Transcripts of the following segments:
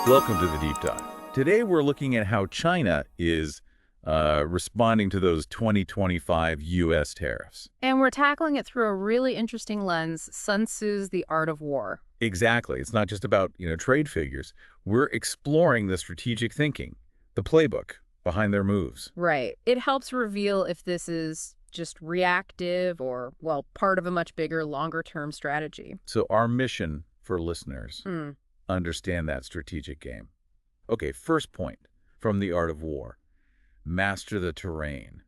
Welcome to the Deep Dive. Today we're looking at how China is responding to those 2025 U.S. tariffs. And we're tackling it through a really interesting lens, Sun Tzu's The Art of War. Exactly. It's not just about, trade figures. We're exploring the strategic thinking, the playbook behind their moves. Right. It helps reveal if this is just reactive or, well, part of a much bigger, longer-term strategy. So our mission for listeners, understand that strategic game. Okay, first point from The Art of War. Master the terrain.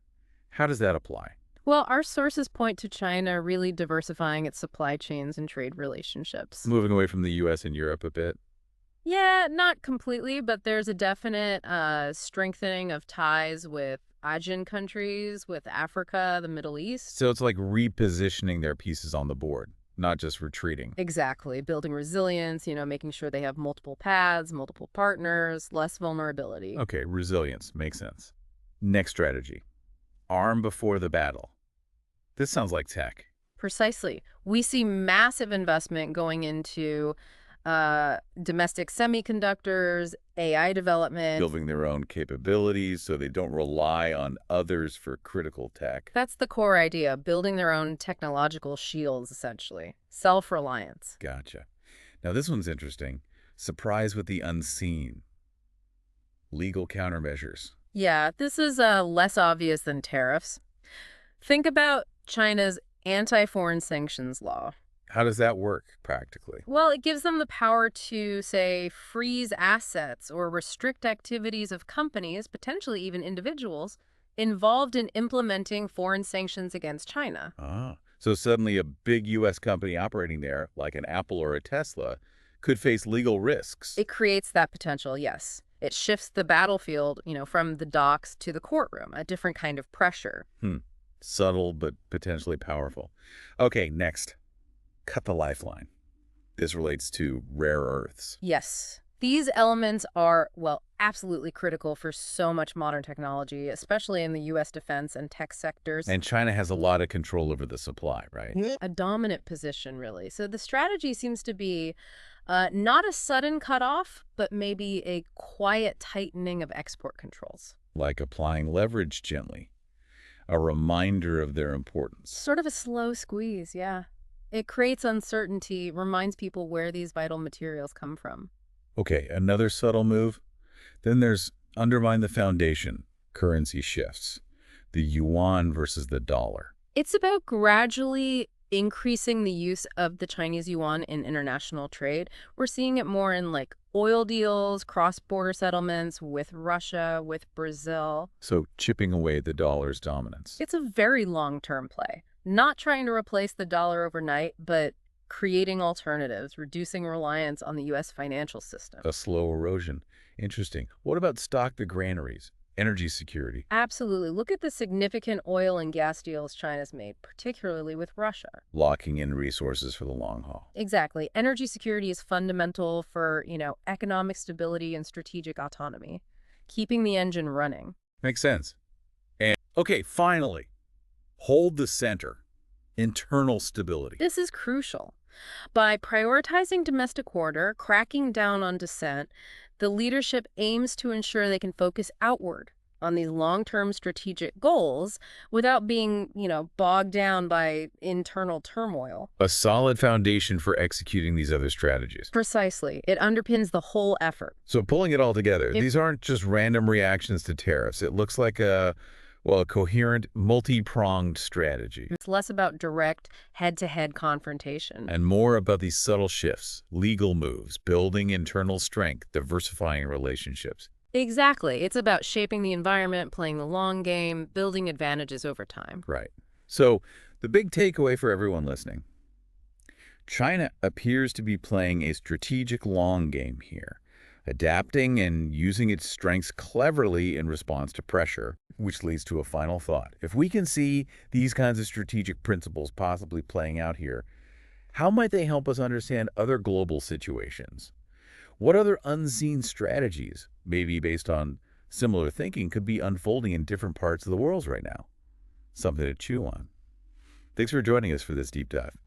How does that apply? Well, our sources point to China really diversifying its supply chains and trade relationships. Moving away from the U.S. and Europe a bit? Yeah, not completely, but there's a definite strengthening of ties with Asian countries, with Africa, the Middle East. So it's like repositioning their pieces on the board, not just retreating. Exactly. Building resilience, making sure they have multiple paths, multiple partners, less vulnerability. Okay, resilience. Makes sense. Next strategy. Arm before the battle. This sounds like tech. Precisely. We see massive investment going into domestic semiconductors, AI development. Building their own capabilities so they don't rely on others for critical tech. That's the core idea, building their own technological shields, essentially. Self-reliance. Gotcha. Now this one's interesting. Surprise with the unseen. Legal countermeasures. Yeah, this is less obvious than tariffs. Think about China's anti-foreign sanctions law. How does that work practically? Well, it gives them the power to, say, freeze assets or restrict activities of companies, potentially even individuals, involved in implementing foreign sanctions against China. So suddenly a big U.S. company operating there, like an Apple or a Tesla, could face legal risks. It creates that potential, yes. It shifts the battlefield, from the docks to the courtroom, a different kind of pressure. Subtle but potentially powerful. Okay, next. Cut the lifeline. This relates to rare earths. Yes. These elements are, well, absolutely critical for so much modern technology, especially in the U.S. defense and tech sectors. And China has a lot of control over the supply, right? A dominant position, really. So the strategy seems to be not a sudden cutoff, but maybe a quiet tightening of export controls. Like applying leverage gently. A reminder of their importance. Sort of a slow squeeze, yeah. It creates uncertainty, reminds people where these vital materials come from. Okay, another subtle move. Then there's undermine the foundation, currency shifts. The yuan versus the dollar. It's about gradually increasing the use of the Chinese yuan in international trade. We're seeing it more in oil deals, cross-border settlements with Russia, with Brazil. So chipping away the dollar's dominance. It's a very long-term play. Not trying to replace the dollar overnight, but creating alternatives, reducing reliance on the U.S. financial system. A slow erosion. Interesting. What about stock the granaries? Energy security? Absolutely. Look at the significant oil and gas deals China's made, particularly with Russia. Locking in resources for the long haul. Exactly. Energy security is fundamental for, economic stability and strategic autonomy, keeping the engine running. Makes sense. And okay, finally. Hold the center. Internal stability. This is crucial. By prioritizing domestic order, cracking down on dissent, the leadership aims to ensure they can focus outward on these long-term strategic goals without being, bogged down by internal turmoil. A solid foundation for executing these other strategies. Precisely. It underpins the whole effort. So pulling it all together, these aren't just random reactions to tariffs. It looks like a coherent, multi-pronged strategy. It's less about direct, head-to-head confrontation. And more about these subtle shifts, legal moves, building internal strength, diversifying relationships. Exactly. It's about shaping the environment, playing the long game, building advantages over time. Right. So the big takeaway for everyone listening, China appears to be playing a strategic long game here, adapting and using its strengths cleverly in response to pressure, which leads to a final thought. If we can see these kinds of strategic principles possibly playing out here, how might they help us understand other global situations? What other unseen strategies, maybe based on similar thinking, could be unfolding in different parts of the world right now? Something to chew on. Thanks for joining us for this deep dive.